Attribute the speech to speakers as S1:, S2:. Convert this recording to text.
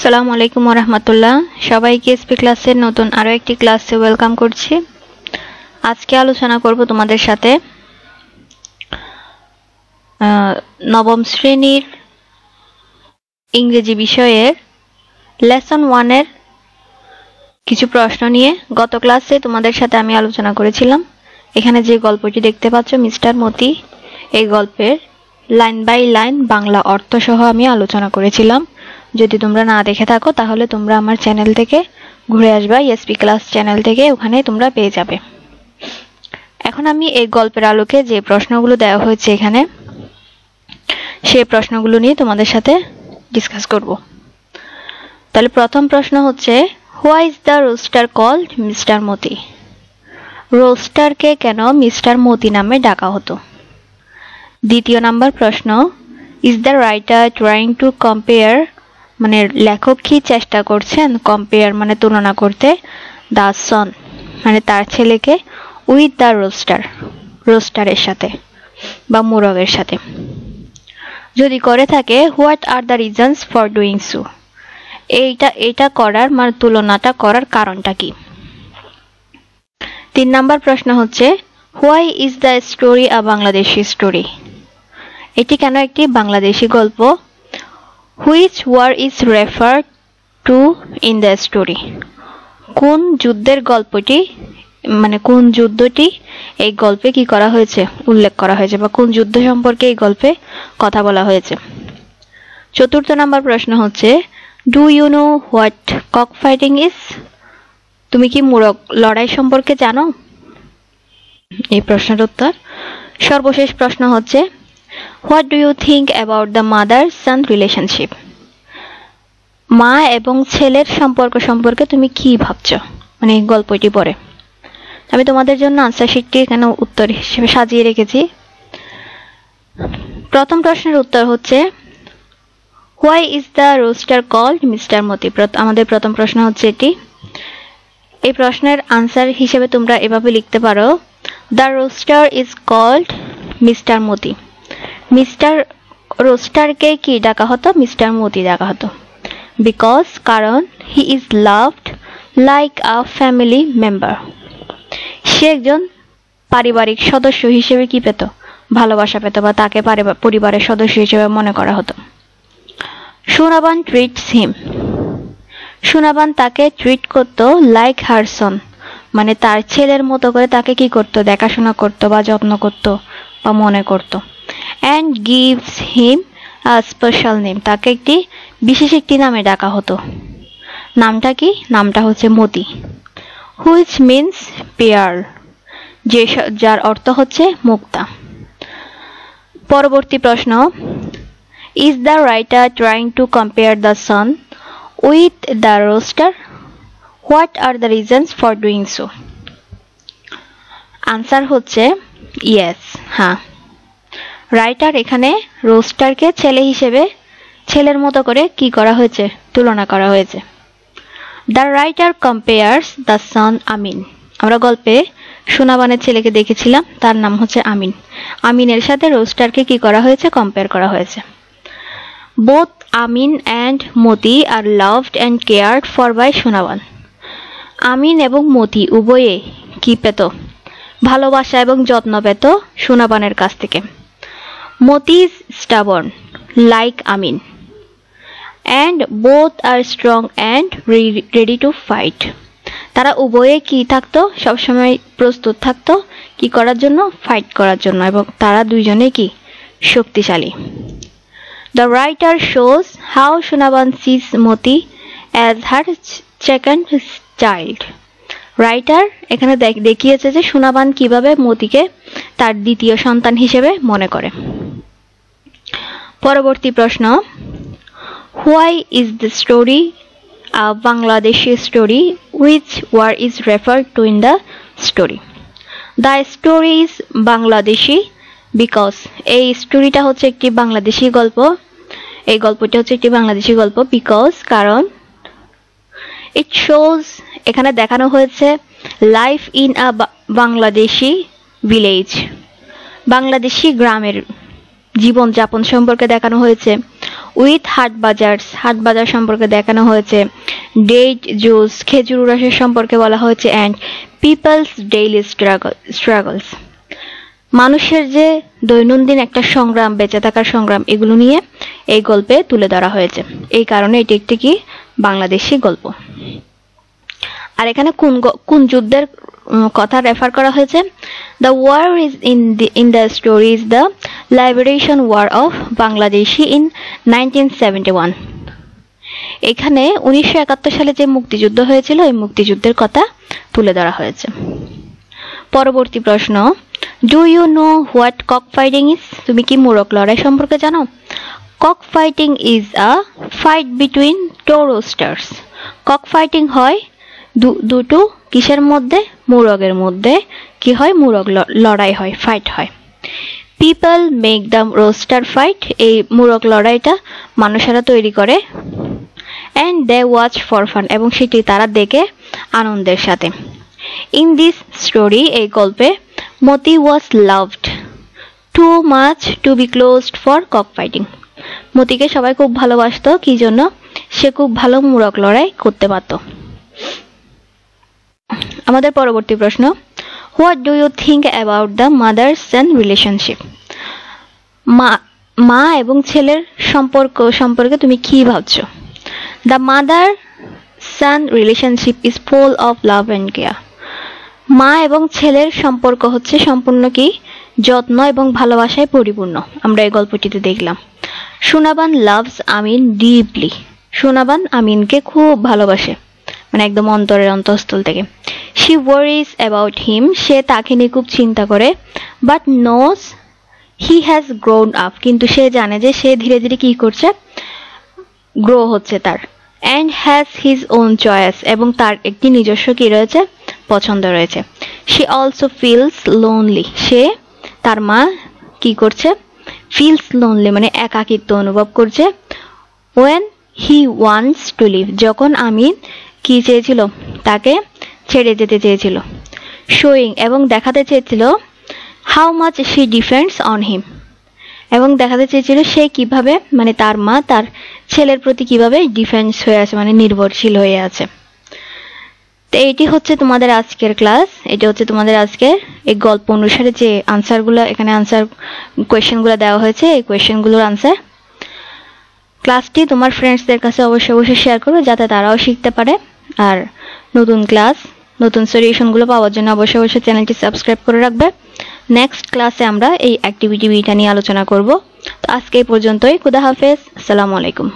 S1: আসসালামু আলাইকুম ওয়া রাহমাতুল্লাহ। সবাইকে এসপি ক্লাসের নতুন আরো একটি ক্লাসে ওয়েলকাম করছি। আজকে আলোচনা করব তোমাদের সাথে নবম শ্রেণীর ইংরেজি বিষয়ের লেসন 1 এর কিছু প্রশ্ন নিয়ে। গত ক্লাসে তোমাদের সাথে আমি আলোচনা করেছিলাম। এখানে যে গল্পটি দেখতে পাচ্ছ মিস্টার মতি, এই গল্পের লাইন বাই লাইন বাংলা অর্থ সহ আমি আলোচনা করেছিলাম। যদি তোমরা না দেখে থাকো তাহলে তোমরা আমার চ্যানেল থেকে ঘুরে আসবা, এসপি ক্লাস চ্যানেল থেকে, ওখানে তোমরা পেয়ে যাবে। এখন আমি এই গল্পের আলোকে যে প্রশ্নগুলো দেওয়া হয়েছে এখানে, সেই প্রশ্নগুলো নিয়ে তোমাদের সাথে ডিসকাস করব। তাহলে প্রথম প্রশ্ন হচ্ছে, why is the rooster called mister Moti? রোস্টারকে কেন মিস্টার মতি নামে ডাকা হতো? দ্বিতীয় নাম্বার প্রশ্ন, is the writer trying to compare, মানে লেখক কি চেষ্টা করছেন কম্পেয়ার মানে তুলনা করতে, দ্য সন মানে তার ছেলেকে, উইথ দ্য রোস্টার রোস্টারের সাথে বা মোরগের সাথে? যদি করে থাকে, what are the reasons for doing so, এইটা করার মানে তুলনাটা করার কারণটা কি? 3 নাম্বার প্রশ্ন হচ্ছে, why is the story a Bangladeshi story? এটি কেন একটি বাংলাদেশি গল্প? Which war is referred to in the story? কোন যুদ্ধের গল্পটি মানে কোন যুদ্ধটি এই গল্পে কি করা হয়েছে, উল্লেখ করা হয়েছে, বা কোন যুদ্ধ সম্পর্কে এই গল্পে কথা বলা হয়েছে? 4 নাম্বার প্রশ্ন হচ্ছে, do you know what cock fighting is? তুমি কি মোরগ লড়াই সম্পর্কে জানো? এই প্রশ্নের উত্তর। সর্বশেষ প্রশ্ন হচ্ছে, what do you think about the mother son relationship? মা এবং ছেলের সম্পর্ক সম্পর্কে তুমি কি ভাবছো মানে এই গল্পটি পড়ে? আমি তোমাদের জন্য আনসার শিটটি এখানে উত্তর হিসেবে সাজিয়ে রেখেছি। প্রথম প্রশ্নের উত্তর হচ্ছে, why is the rooster called mister Moti? আমাদের প্রথম প্রশ্ন হচ্ছে এটি। এই প্রশ্নের আনসার হিসেবে তোমরা এভাবে লিখতে পারো, the rooster is called mister Moti. Mister রোস্টারকে কি ডাকা হতো? মিস্টার মতি ডাকা হতো। বিকজ কারণ, he is loved like a family member, সে একজন পারিবারিক সদস্য হিসেবে কি পেত? ভালোবাসা পেত, বা তাকে পরিবারের সদস্য হিসেবে মনে করা হতো। সোনাবান ট্রিটস হিম, সোনাবান তাকে ট্রিট করত লাইক হার সন, মানে তার ছেলের মতো করে তাকে কি করত? দেখাশোনা করত বা যত্ন করত বা মনে করত। And gives him a special name, তাকে বিশেষ একটি নামে ডাকা হতো। নামটা কি? নামটা হচ্ছে মতি। হুইচ মিন্স পেয়ার্ল, যার অর্থ হচ্ছে মুক্তা। পরবর্তী প্রশ্ন, is the writer trying to compare the son with the rooster? What are the reasons for doing so? Answer হচ্ছে ইয়েস, হ্যাঁ। রাইটার এখানে রোস্টারকে ছেলের মতো করে কি করা হয়েছে? তুলনা করা হয়েছে। The writer compares the son Amin, আমরা গল্পে সোনাবানের ছেলেকে দেখেছিলাম, তার নাম হচ্ছে আমিন। আমিনের সাথে রোস্টারকে কি করা হয়েছে? কম্পেয়ার করা হয়েছে। Both Amin and Moti are loved and cared for by Sonaban. Amin এবং মতি উভয়ে কি পেত? ভালোবাসা এবং যত্ন পেত সোনাবানের কাছ থেকে। Moti is stubborn like Amin, and both are strong and ready to fight. তারা উভয়ে কি থাকতো? সবসময় প্রস্তুত থাকতো কি করার জন্য? ফাইট করার জন্য, এবং তারা দুইজনে কি শক্তিশালী। The writer shows how Sonaban sees Moti as her second child. Writer এখানে দেখিয়েছে যে সোনাবান কিভাবে মতিকে তার দ্বিতীয় সন্তান হিসেবে মনে করে। পরবর্তী প্রশ্ন, why is the story a Bangladeshi story? Which war is referred to in the story? The story is Bangladeshi because, এই স্টোরিটা হচ্ছে একটি বাংলাদেশি গল্প, এই গল্পটি হচ্ছে একটি বাংলাদেশি গল্প। বিকজ কারণ, ইট শোজ এখানে দেখানো হয়েছে life in a Bangladeshi village, Bangladeshi গ্রামের জীবনযাপন সম্পর্কে দেখানো হয়েছে। উইথ হাট বাজার সম্পর্কে দেখানো হয়েছে, ডেট জুস খেজুর রসের সম্পর্কে বলা হয়েছে, অ্যান্ড পিপলস ডেইলি স্ট্রাগলস মানুষের যে দৈনন্দিন একটা সংগ্রাম, বেঁচে থাকার সংগ্রাম, এগুলো নিয়ে এই গল্পে তুলে ধরা হয়েছে। এই কারণে এটি একটি কি বাংলাদেশি গল্প। আর এখানে কোন যুদ্ধের কথা রেফার করা হয়েছে? The war is in the story is the liberation war of Bangladeshi in 1971। এখানে 1971 সালে যে মুক্তিযুদ্ধ হয়েছিল এই মুক্তিযুদ্ধের কথা তুলে ধরা হয়েছে। পরবর্তী প্রশ্ন, do you know what cock fighting is? তুমি কি মোরগ লড়াই সম্পর্কে জানো? Cock fighting is a fight between two roosters. Cock fighting হয় দুটো কিসের মধ্যে? মোরগের মধ্যে কি হয়? মোরগ লড়াই হয়, ফাইট হয়। People make the rooster fight. এই মোরগ লড়াইটা মানুষেরা তৈরি করে। And they watch for fun, এবং সেটি তারা দেখে আনন্দের সাথে। ইন দিস স্টোরি, এই গল্পে, Moti was loved too much to be closed for cock fighting. মতিকে সবাই খুব ভালোবাসতো, কি জন্য? সে খুব ভালো মোরগ লড়াই করতে পারত। আমাদের পরবর্তী প্রশ্ন, what do you think about the mother son relationship? মা এবং ছেলের সম্পর্কে তুমি কি ভাবছো? The mother son relationship is full of love and care. মা এবং ছেলের সম্পর্ক হচ্ছে সম্পূর্ণ কি? যত্ন এবং ভালোবাসায় পরিপূর্ণ। আমরা এই গল্পটিতে দেখলাম। সোনাবান লাভস আমিন ডিপলি। সোনাবান আমিনকে খুব ভালোবাসে, মানে একদম অন্তরের অন্তঃস্থল থেকে। She worries about him. সে তাকে নিয়ে খুব চিন্তা করে। But knows he has grown up. কিন্তু সে জানে যে সে ধীরে ধীরে কি করছে? গ্রো হচ্ছে তার। And has his own choice. এবং তার একটি নিজস্ব কি রয়েছে? পছন্দ রয়েছে। She also feels lonely. সে, তার মা কি করছে? ফিলস লোনলি মানে একাকিত্ব অনুভব করছে। When he wants to live. যখন আমি কি চেয়েছিল? তাকে ছেড়ে যেতে চেয়েছিল। শোয়িং, এবং দেখাতে চেয়েছিল, how much she depends on him. এবং দেখাতে চেয়েছিল সে কিভাবে, মানে তার মা তার ছেলের প্রতি কিভাবে ডিফেন্স হয়ে আছে, মানে নির্ভরশীল হয়ে আছে। তো এইটি হচ্ছে তোমাদের আজকের ক্লাস। এটা হচ্ছে তোমাদের আজকের এই গল্প অনুসারে যে আনসারগুলো, এখানে আনসার কোয়েশ্চেনগুলো দেওয়া হয়েছে, এই কোয়েশ্চেনগুলোর আনসার। ক্লাসটি তোমার ফ্রেন্ডসদের কাছে অবশ্যই শেয়ার করো, যাতে তারাও শিখতে পারে। আর নতুন ক্লাস, নতুন সলিউশনগুলো পাওয়ার জন্য অবশ্যই চ্যানেলটি সাবস্ক্রাইব করে রাখবে। নেক্সট ক্লাসে আমরা এই অ্যাক্টিভিটি বিটা নিয়ে আলোচনা করব। তো আজকে এই পর্যন্তই। খুদা হাফেজ। আসসালামু আলাইকুম।